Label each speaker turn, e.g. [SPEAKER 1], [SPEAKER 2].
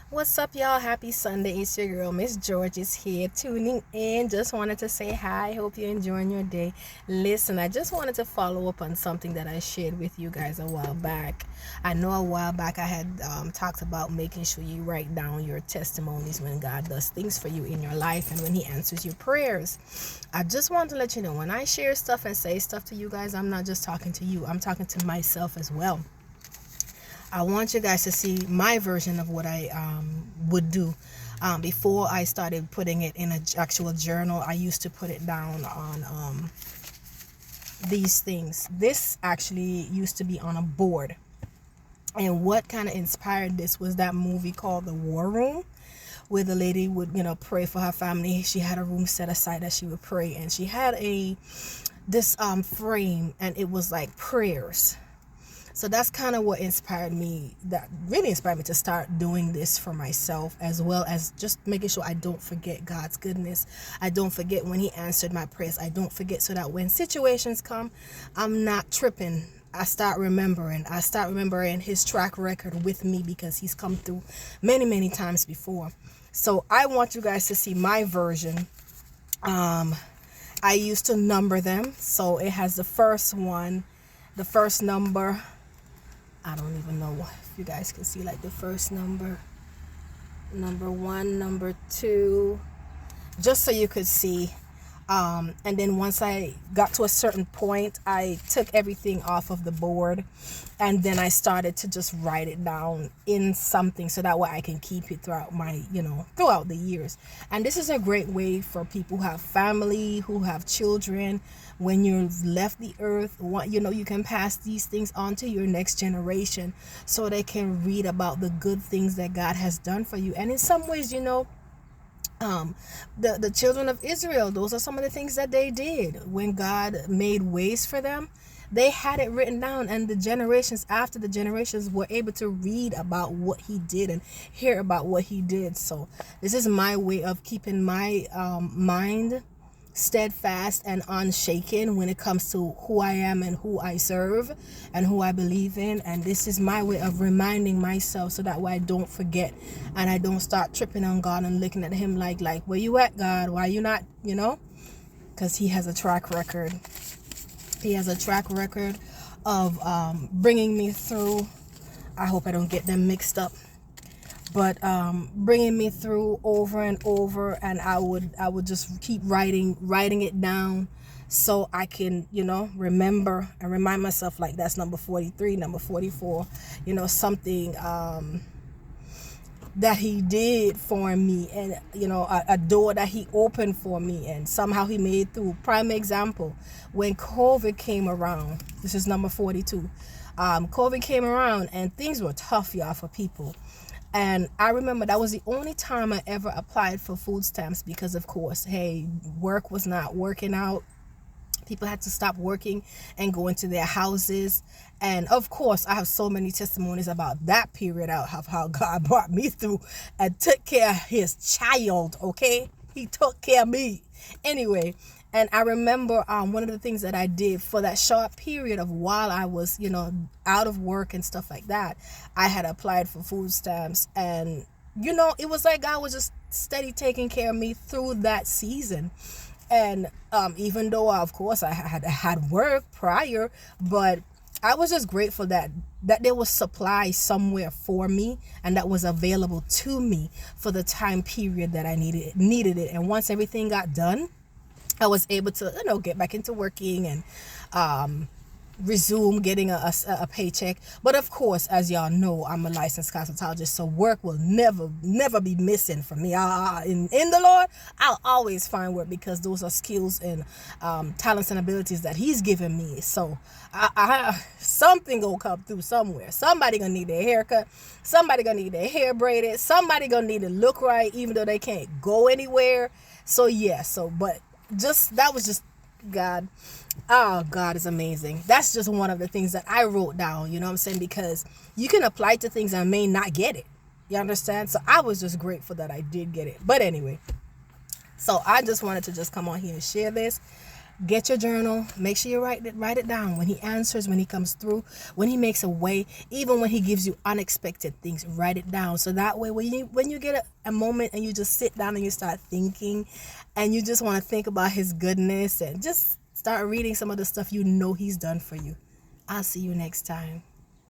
[SPEAKER 1] What's up, y'all? Happy Sunday. It's your girl, Miss George, is here tuning in. Just wanted to say hi. Hope you're enjoying your day. Listen, I just wanted to follow up on something that I shared with you guys a while back. I know a while back I had talked about making sure you write down your testimonies when God does things for you in your life and when He answers your prayers. I just wanted to let you know when I share stuff and say stuff to you guys, I'm not just talking to you, I'm talking to myself as well. I want you guys to see my version of what I would do. Before I started putting it in an actual journal, I used to put it down on these things. This actually used to be on a board. And what kind of inspired this was that movie called The War Room, where the lady would, pray for her family. She had a room set aside that she would pray, and she had this frame, and it was like prayers. So that's kind of what inspired me, that really inspired me to start doing this for myself, as well as just making sure I don't forget God's goodness. I don't forget when He answered my prayers. I don't forget, so that when situations come, I'm not tripping. I start remembering His track record with me, because He's come through many, many times before. So I want you guys to see my version. I used to number them. So it has the first one, the first number. I don't even know if you guys can see, like, the first number 1, number 2, just so you could see. And then once I got to a certain point, I took everything off of the board, and then I started to just write it down in something, so that way I can keep it throughout throughout the years. And this is a great way for people who have family, who have children. When you've left the earth, you can pass these things on to your next generation, so they can read about the good things that God has done for you. And in some ways, the children of Israel, those are some of the things that they did when God made ways for them. They had it written down, and the generations after the generations were able to read about what He did and hear about what He did. So this is my way of keeping my mind steadfast and unshaken when it comes to who I am and who I serve and who I believe in. And this is my way of reminding myself, so that way I don't forget and I don't start tripping on God and looking at Him like where you at, God? Why you not, because He has a track record. He has a track record of bringing me through. I hope I don't get them mixed up, but bringing me through over and over. And I would just keep writing it down, so I can remember and remind myself, like, that's number 43, number 44, something that He did for me, and a door that He opened for me, and somehow He made through. Prime example, when COVID came around, this is number 42. COVID came around, and things were tough, y'all, for people. And I remember that was the only time I ever applied for food stamps, because, of course, hey, work was not working out. People had to stop working and go into their houses. And of course, I have so many testimonies about that period out of how God brought me through and took care of His child, okay? He took care of me. Anyway, and I remember one of the things that I did for that short period of while I was, out of work and stuff like that, I had applied for food stamps. And, it was like God was just steady taking care of me through that season. And even though, of course, I had work prior, but I was just grateful that there was supply somewhere for me, and that was available to me for the time period that I needed it. And once everything got done, I was able to, get back into working and resume getting a paycheck. But of course, as y'all know, I'm a licensed cosmetologist, so work will never be missing for me. In the Lord, I'll always find work, because those are skills and talents and abilities that He's given me. So I something gonna come through somewhere. Somebody gonna need their haircut, somebody gonna need their hair braided, somebody gonna need to look right, even though they can't go anywhere. So yeah, but that was just God. Oh, God is amazing. That's just one of the things that I wrote down, you know what I'm saying? Because you can apply to things and may not get it. You understand? So I was just grateful that I did get it. But anyway, so I just wanted to just come on here and share this. Get your journal. Make sure you write it down. When he answers, when he comes through, when he makes a way, even when he gives you unexpected things, write it down. So that way, when you get a moment and you just sit down and you start thinking, and you just want to think about his goodness and just start reading some of the stuff you know he's done for you. I'll see you next time.